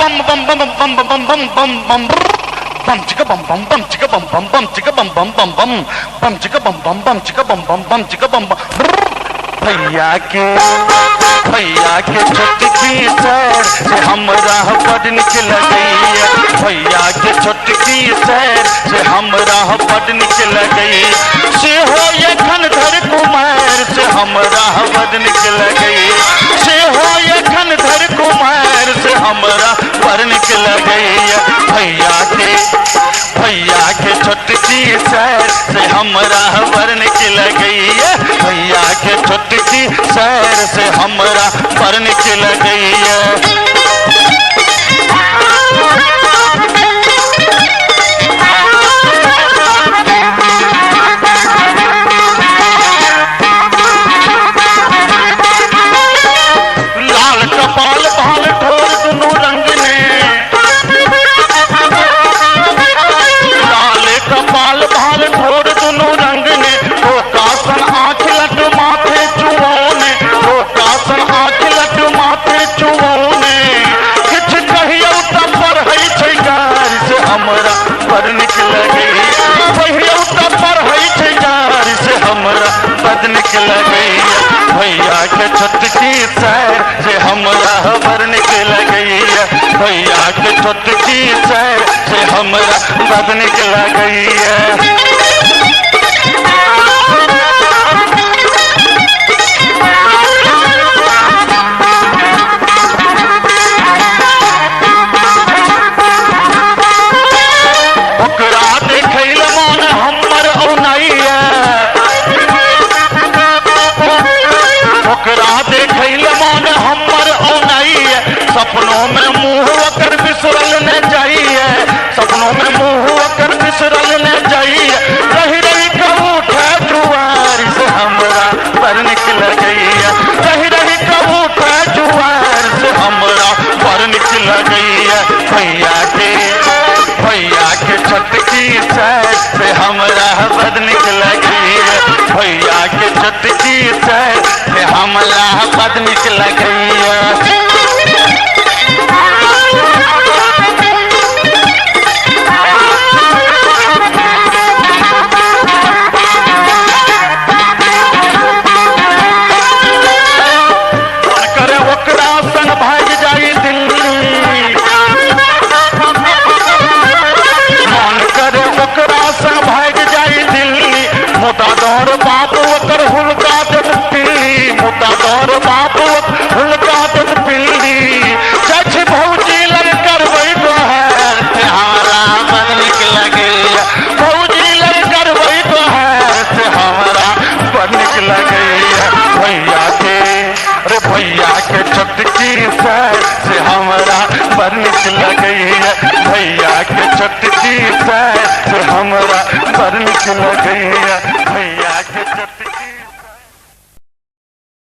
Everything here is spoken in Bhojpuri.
bum bum bum bum bum bum bum bum bum chicka bum bum bum chicka bum bum bum chicka bum bum bum bum bum chicka bum bum bum chicka bum bum bum chicka bum bum भैया के छुटकी सैर से हमरा बड़ निक लगैया भैया के छुटकी सैर से हमरा बड़ निक लगई से हो एखन धर कुमार से हमरा बड़ निक लगई से हो एखन धर कुमार से हमरा बड़ निक लगैया भैया के छुटकी सैर से हमरा बड़ निक लगैया भैया के छुटकी सैर से हमरा बड़ निक लगैया लाल कपाल भाल ठोर दुनू रंग ने लाल कपाल भाल ठोर दुनू रंग ने ओ कासन आँख लट माथे चुओने ओ कासन आँख लट माथे चुओने किछ कहियो त पढ़ै छै गार से हमरा बड़ निक लगैया कहियो त पढ़ै छै गार से हमरा बड़ निक लगैया भैया के छुटकी सैर से हमरा बड़ निक लगैया भैया के छुटकी सैर से हमरा बड़ निक लगैया ओकरा देखैल मन हमर औनैया ओकरा देखैल मन हमर औनैया सपनों में मुँह ओकर बिसरल न जाइए सपनों में मुँह ओकर बिसरल न जाइए रही रही कहूँ जुआर से हमरा बड़ निक लगैया रही रही कहूँ जुआर से हमरा बड़ निक लगैया भैया के छुटकी सैर से हमरा बड़ निक लगैया भैया के छुटकी सैर से हमरा बड़ निक लगैया मोटा दौर बाप ओकर हुलका दत पिल्ली मोटा दौर बाप हुलका दत पिल्ली सच भौजी लग करबै तोहर तेहारा बड़ निक लगैया भौजी लग करबै तोहर तेहारा बड़ निक लगैया भैया के छुटकी सैर से हमरा बड़ निक लगैया भैया के छुटकी सैर से हमरा बड़ निक लगैया भैया के छुटकी